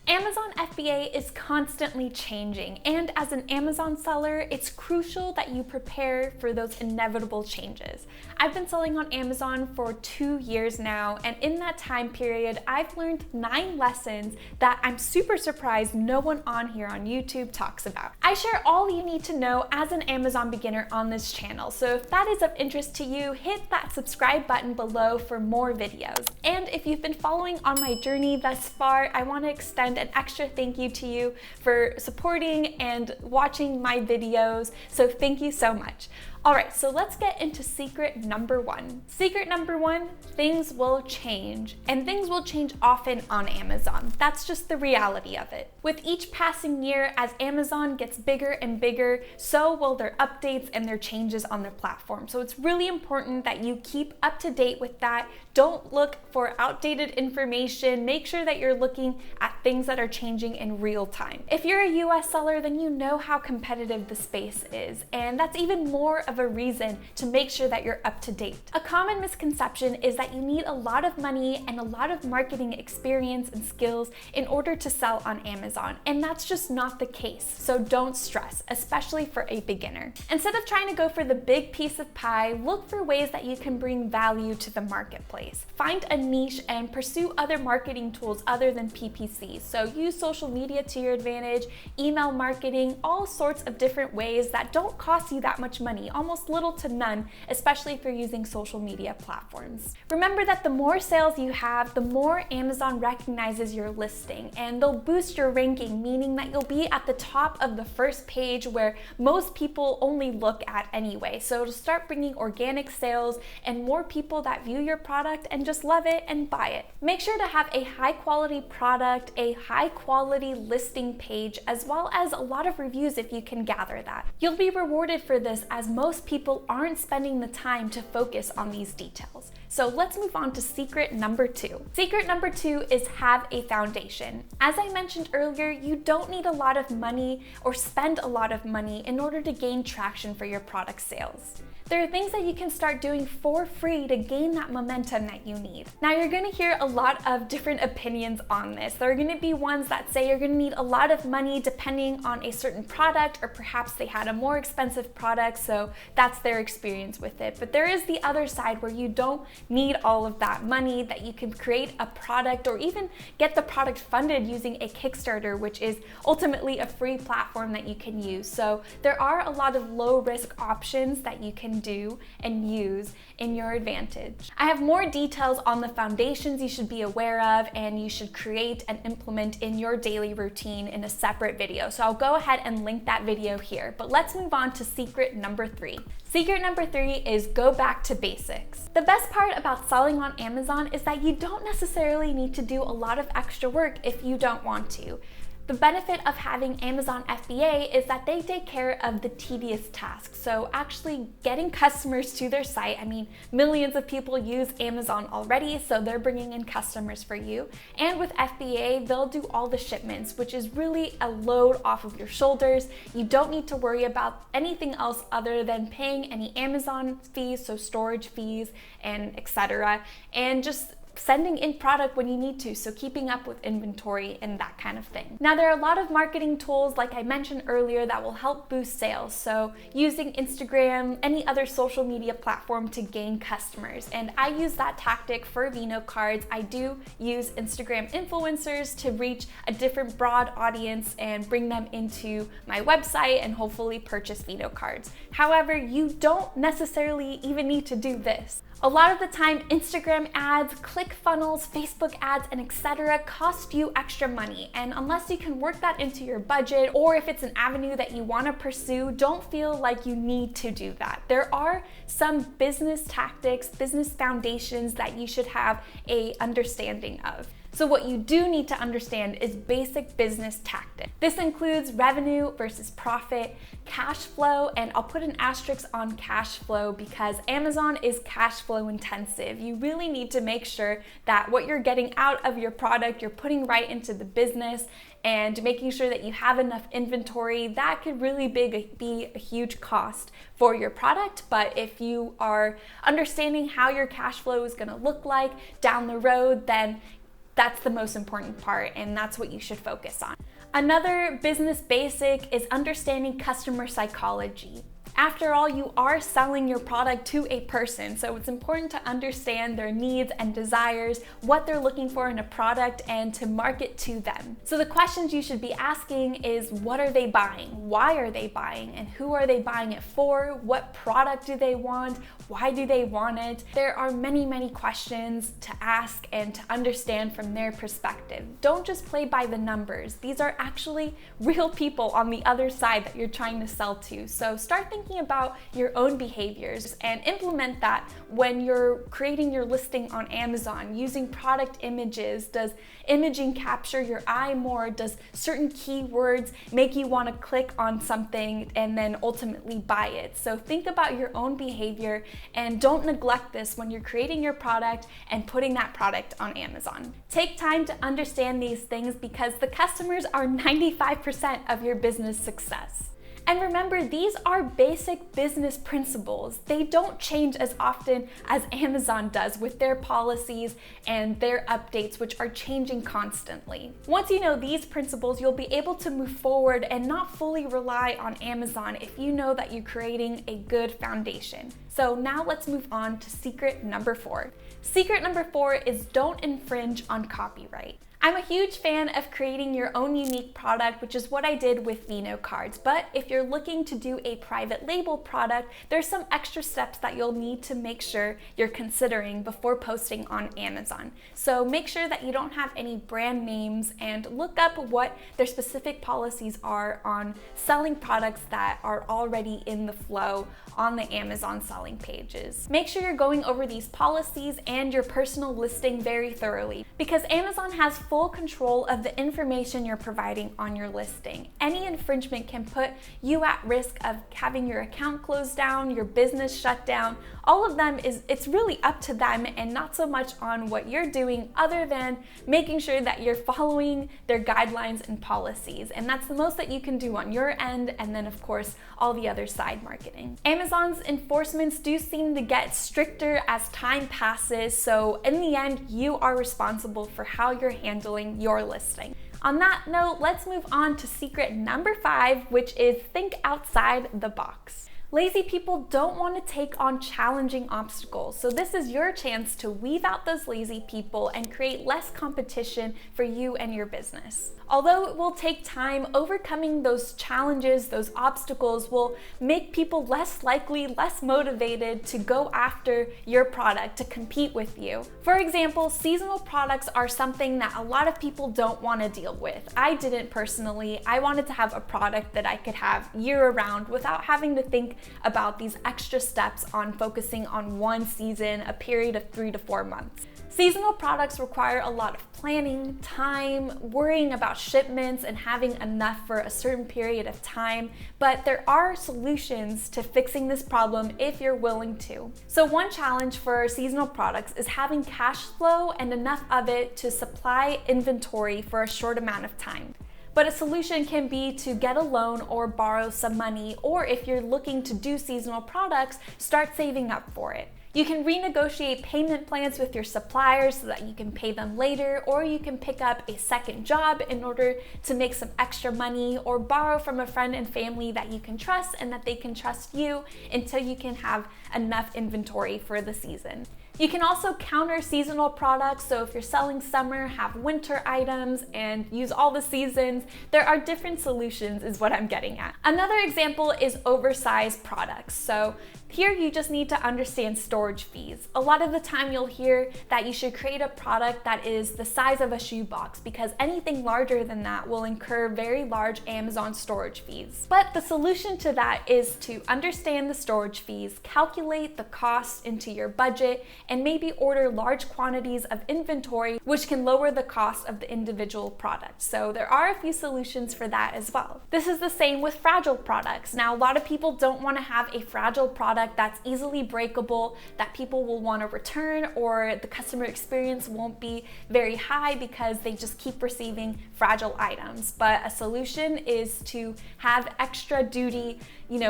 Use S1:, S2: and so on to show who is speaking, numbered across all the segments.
S1: Amazon FBA is constantly changing, and as an Amazon seller, it's crucial that you prepare for those inevitable changes. I've been selling on Amazon for 2 years now, and in that time period, I've learned 9 lessons that I'm super surprised no one on here on YouTube talks about. I share all you need to know as an Amazon beginner on this channel, so if that is of interest to you, hit that subscribe button below for more videos. And if you've been following on my journey thus far, I want to extend an extra thank you to you for supporting and watching my videos, so thank you so much. Alright, so let's get into secret number 1. Secret number 1, things will change. And things will change often on Amazon. That's just the reality of it. With each passing year, as Amazon gets bigger and bigger, so will their updates and their changes on their platform. So it's really important that you keep up to date with that. Don't look for outdated information. Make sure that you're looking at things that are changing in real time. If you're a US seller, then you know how competitive the space is. And that's even more of a reason to make sure that you're up to date. A common misconception is that you need a lot of money and a lot of marketing experience and skills in order to sell on Amazon, and that's just not the case. So don't stress, especially for a beginner. Instead of trying to go for the big piece of pie, look for ways that you can bring value to the marketplace. Find a niche and pursue other marketing tools other than PPC. So use social media to your advantage, email marketing, all sorts of different ways that don't cost you that much money, almost little to none, especially if you're using social media platforms. Remember that the more sales you have, the more Amazon recognizes your listing, and they'll boost your ranking, meaning that you'll be at the top of the first page where most people only look at anyway. So it'll start bringing organic sales and more people that view your product and just love it and buy it. Make sure to have a high quality product, a high quality listing page, as well as a lot of reviews if you can gather that. You'll be rewarded for this, as most people aren't spending the time to focus on these details. So let's move on to secret number 2. Secret number 2 is have a foundation. As I mentioned earlier, you don't need a lot of money or spend a lot of money in order to gain traction for your product sales. There are things that you can start doing for free to gain that momentum that you need. Now, you're gonna hear a lot of different opinions on this. There are gonna be ones that say you're gonna need a lot of money depending on a certain product, or perhaps they had a more expensive product, so that's their experience with it. But there is the other side where you don't need all of that money, that you can create a product or even get the product funded using a Kickstarter, which is ultimately a free platform that you can use. So there are a lot of low risk options that you can do and use in your advantage. I have more details on the foundations you should be aware of and you should create and implement in your daily routine in a separate video. So I'll go ahead and link that video here, but let's move on to secret number 3. Secret number 3 is go back to basics. The best part about selling on Amazon is that you don't necessarily need to do a lot of extra work if you don't want to. The benefit of having Amazon FBA is that they take care of the tedious tasks. So actually getting customers to their site, I mean, millions of people use Amazon already, so they're bringing in customers for you. And with FBA, they'll do all the shipments, which is really a load off of your shoulders. You don't need to worry about anything else other than paying any Amazon fees, so storage fees and etc. And just sending in product when you need to, so keeping up with inventory and that kind of thing. Now, there are a lot of marketing tools, like I mentioned earlier, that will help boost sales. So using Instagram, any other social media platform to gain customers. And I use that tactic for Vino cards. I do use Instagram influencers to reach a different broad audience and bring them into my website and hopefully purchase Vino cards. However, you don't necessarily even need to do this. A lot of the time, Instagram ads, ClickFunnels, Facebook ads, and etc. cost you extra money. And unless you can work that into your budget, or if it's an avenue that you want to pursue, don't feel like you need to do that. There are some business tactics, business foundations that you should have a understanding of. So what you do need to understand is basic business tactics. This includes revenue versus profit, cash flow, and I'll put an asterisk on cash flow because Amazon is cash flow intensive. You really need to make sure that what you're getting out of your product, you're putting right into the business, and making sure that you have enough inventory. That could really be a huge cost for your product, but if you are understanding how your cash flow is gonna look like down the road, then That's the most important part, and that's what you should focus on. Another business basic is understanding customer psychology. After all, you are selling your product to a person, so it's important to understand their needs and desires, what they're looking for in a product, and to market to them. So the questions you should be asking is, what are they buying? Why are they buying? And who are they buying it for? What product do they want? Why do they want it? There are many, many questions to ask and to understand from their perspective. Don't just play by the numbers. These are actually real people on the other side that you're trying to sell to. So start thinking about your own behaviors and implement that when you're creating your listing on Amazon, using product images. Does imaging capture your eye more? Does certain keywords make you want to click on something and then ultimately buy it? So think about your own behavior and don't neglect this when you're creating your product and putting that product on Amazon. Take time to understand these things because the customers are 95% of your business success. And remember, these are basic business principles. They don't change as often as Amazon does with their policies and their updates, which are changing constantly. Once you know these principles, you'll be able to move forward and not fully rely on Amazon if you know that you're creating a good foundation. So now let's move on to secret number 4. Secret number 4 is don't infringe on copyright. I'm a huge fan of creating your own unique product, which is what I did with Vino cards. But if you're looking to do a private label product, there's some extra steps that you'll need to make sure you're considering before posting on Amazon. So make sure that you don't have any brand names and look up what their specific policies are on selling products that are already in the flow on the Amazon selling pages. Make sure you're going over these policies and your personal listing very thoroughly because Amazon has full control of the information you're providing on your listing. Any infringement can put you at risk of having your account closed down, your business shut down. All of them it's really up to them and not so much on what you're doing other than making sure that you're following their guidelines and policies. And that's the most that you can do on your end, and then of course all the other side marketing. Amazon's enforcements do seem to get stricter as time passes, so in the end you are responsible for how you're handling your listing. On that note, let's move on to secret number 5, which is think outside the box. Lazy people don't want to take on challenging obstacles, so this is your chance to weed out those lazy people and create less competition for you and your business. Although it will take time, overcoming those challenges, those obstacles will make people less likely, less motivated to go after your product, to compete with you. For example, seasonal products are something that a lot of people don't want to deal with. I didn't personally. I wanted to have a product that I could have year-round without having to think about these extra steps on focusing on one season, a period of 3 to 4 months. Seasonal products require a lot of planning, time, worrying about shipments, and having enough for a certain period of time, but there are solutions to fixing this problem if you're willing to. So one challenge for seasonal products is having cash flow and enough of it to supply inventory for a short amount of time. But a solution can be to get a loan or borrow some money, or if you're looking to do seasonal products, start saving up for it. You can renegotiate payment plans with your suppliers so that you can pay them later, or you can pick up a second job in order to make some extra money, or borrow from a friend and family that you can trust and that they can trust you until you can have enough inventory for the season. You can also counter seasonal products, so if you're selling summer, have winter items and use all the seasons. There are different solutions is what I'm getting at. Another example is oversized products. So here you just need to understand storage fees. A lot of the time you'll hear that you should create a product that is the size of a shoebox because anything larger than that will incur very large Amazon storage fees. But the solution to that is to understand the storage fees, calculate the cost into your budget, and maybe order large quantities of inventory, which can lower the cost of the individual product. So there are a few solutions for that as well. This is the same with fragile products. Now, a lot of people don't want to have a fragile product that's easily breakable, that people will want to return, or the customer experience won't be very high because they just keep receiving fragile items. But a solution is to have extra duty,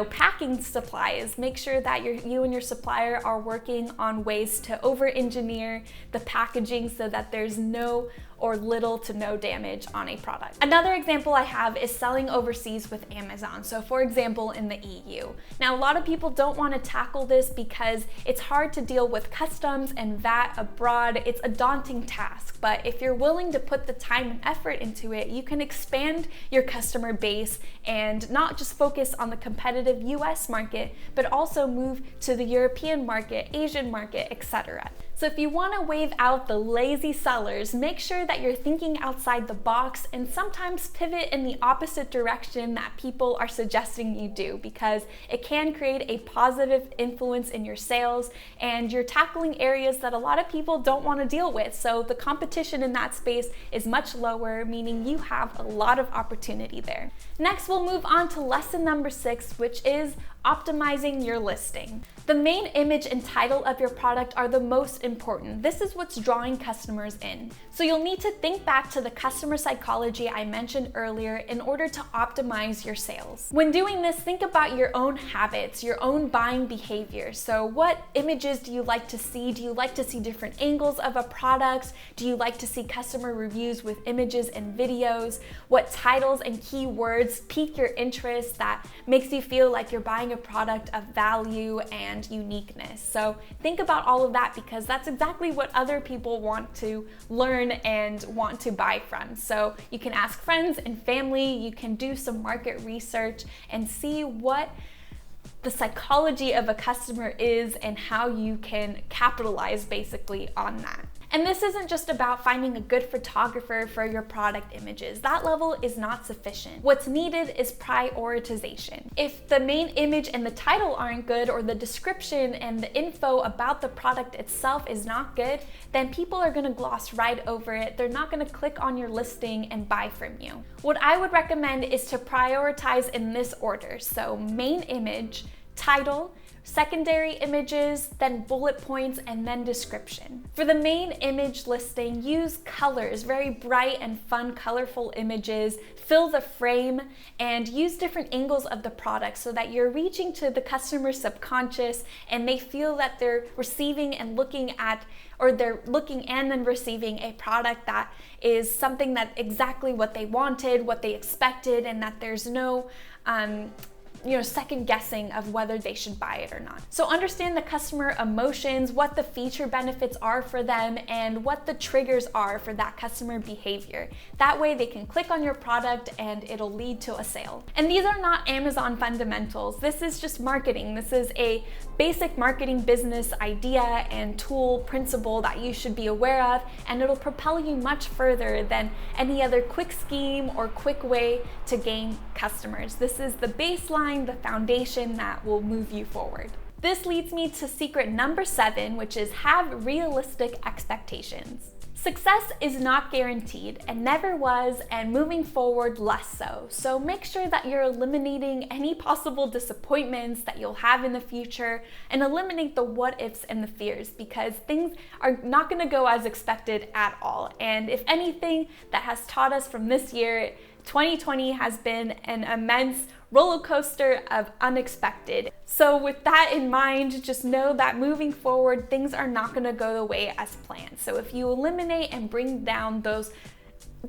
S1: packing supplies. Make sure that you and your supplier are working on ways to over-engineer the packaging so that there's no or little to no damage on a product. Another example I have is selling overseas with Amazon. So for example, in the EU. Now, a lot of people don't want to tackle this because it's hard to deal with customs and VAT abroad. It's a daunting task, but if you're willing to put the time and effort into it, you can expand your customer base and not just focus on the competitive US market, but also move to the European market, Asian market, etc. So if you want to wave out the lazy sellers, make sure that you're thinking outside the box and sometimes pivot in the opposite direction that people are suggesting you do, because it can create a positive influence in your sales and you're tackling areas that a lot of people don't want to deal with. So the competition in that space is much lower, meaning you have a lot of opportunity there. Next, we'll move on to lesson number 6, which is optimizing your listing. The main image and title of your product are the most important. This is what's drawing customers in. So you'll need to think back to the customer psychology I mentioned earlier in order to optimize your sales. When doing this, think about your own habits, your own buying behavior. So what images do you like to see? Do you like to see different angles of a product? Do you like to see customer reviews with images and videos? What titles and keywords pique your interest that makes you feel like you're buying a product of value and uniqueness? So think about all of that, because that's exactly what other people want to learn and want to buy from. So you can ask friends and family, you can do some market research and see what the psychology of a customer is and how you can capitalize basically on that. And this isn't just about finding a good photographer for your product images. That level is not sufficient. What's needed is prioritization. If the main image and the title aren't good, or the description and the info about the product itself is not good, then people are gonna gloss right over it. They're not gonna click on your listing and buy from you. What I would recommend is to prioritize in this order. So main image, title, secondary images, then bullet points, and then description. For the main image listing, use colors, very bright and fun, colorful images, fill the frame, and use different angles of the product so that you're reaching to the customer's subconscious and they feel that they're receiving and looking at, or they're looking and then receiving a product that is something that exactly what they wanted, what they expected, and that there's no second guessing of whether they should buy it or not. So understand the customer emotions, what the feature benefits are for them, and what the triggers are for that customer behavior. That way they can click on your product and it'll lead to a sale. And these are not Amazon fundamentals. This is just marketing. This is a basic marketing business idea and tool principle that you should be aware of, and it'll propel you much further than any other quick scheme or quick way to gain customers. This is the baseline, the foundation that will move you forward. This leads me to secret number 7, which is have realistic expectations. Success is not guaranteed and never was, and moving forward less so. So make sure that you're eliminating any possible disappointments that you'll have in the future and eliminate the what ifs and the fears, because things are not going to go as expected at all. And if anything that has taught us from this year, 2020 has been an immense roller coaster of unexpected. So with that in mind, just know that moving forward, things are not going to go the way as planned. So if you eliminate and bring down those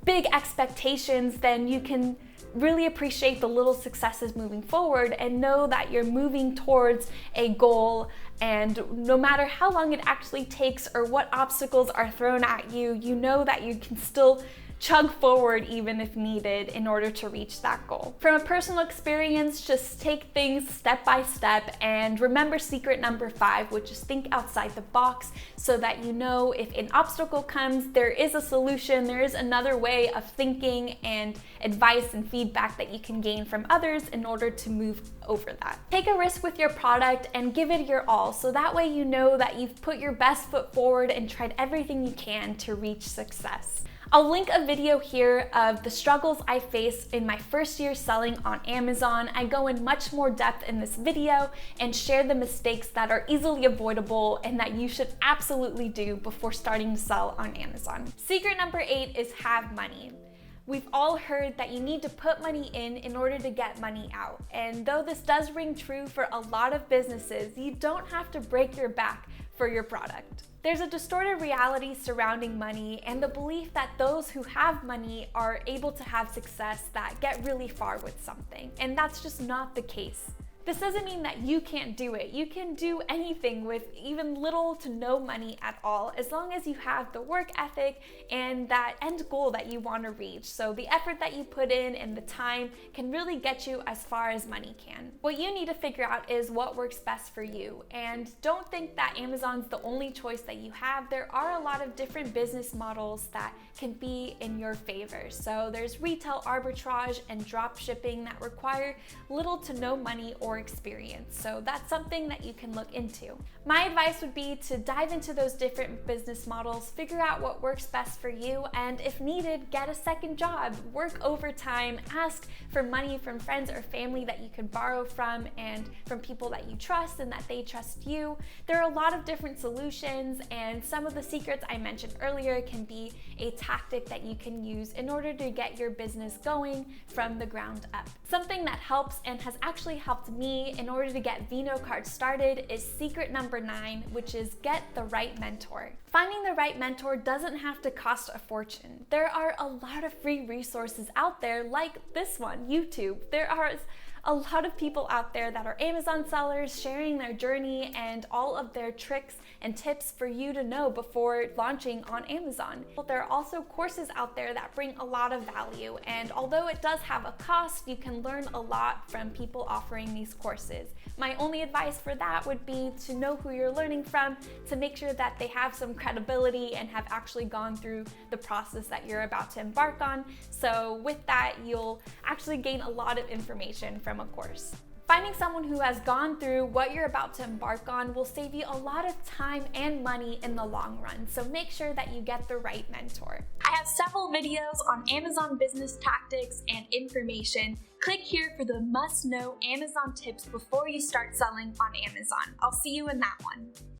S1: big expectations, then you can really appreciate the little successes moving forward and know that you're moving towards a goal. And no matter how long it actually takes or what obstacles are thrown at you, you know that you can still chug forward even if needed in order to reach that goal. From a personal experience, just take things step by step and remember secret number 5, which is think outside the box, so that you know if an obstacle comes, there is a solution, there is another way of thinking and advice and feedback that you can gain from others in order to move over that. Take a risk with your product and give it your all, so that way you know that you've put your best foot forward and tried everything you can to reach success. I'll link a video here of the struggles I faced in my first year selling on Amazon. I go in much more depth in this video and share the mistakes that are easily avoidable and that you should absolutely do before starting to sell on Amazon. Secret number 8 is have money. We've all heard that you need to put money in order to get money out. And though this does ring true for a lot of businesses, you don't have to break your back for your product. There's a distorted reality surrounding money and the belief that those who have money are able to have success that get really far with something, and that's just not the case. This doesn't mean that you can't do it. You can do anything with even little to no money at all, as long as you have the work ethic and that end goal that you want to reach. So the effort that you put in and the time can really get you as far as money can. What you need to figure out is what works best for you. And don't think that Amazon's the only choice that you have. There are a lot of different business models that can be in your favor. So there's retail arbitrage and drop shipping that require little to no money or experience. So that's something that you can look into. My advice would be to dive into those different business models, figure out what works best for you, and if needed, get a second job, work overtime, ask for money from friends or family that you can borrow from and from people that you trust and that they trust you. There are a lot of different solutions, and some of the secrets I mentioned earlier can be a tactic that you can use in order to get your business going from the ground up. Something that helps and has actually helped me in order to get Vino cards started is secret number 9, which is get the right mentor. Finding the right mentor doesn't have to cost a fortune. There are a lot of free resources out there like this one, YouTube. There are a lot of people out there that are Amazon sellers sharing their journey and all of their tricks and tips for you to know before launching on Amazon. There are also courses out there that bring a lot of value, and although it does have a cost, you can learn a lot from people offering these courses. My only advice for that would be to know who you're learning from, to make sure that they have some credibility and have actually gone through the process that you're about to embark on. So with that, you'll actually gain a lot of information from a course. Finding someone who has gone through what you're about to embark on will save you a lot of time and money in the long run, so make sure that you get the right mentor. I have several videos on Amazon business tactics and information. Click here for the must-know Amazon tips before you start selling on Amazon. I'll see you in that one.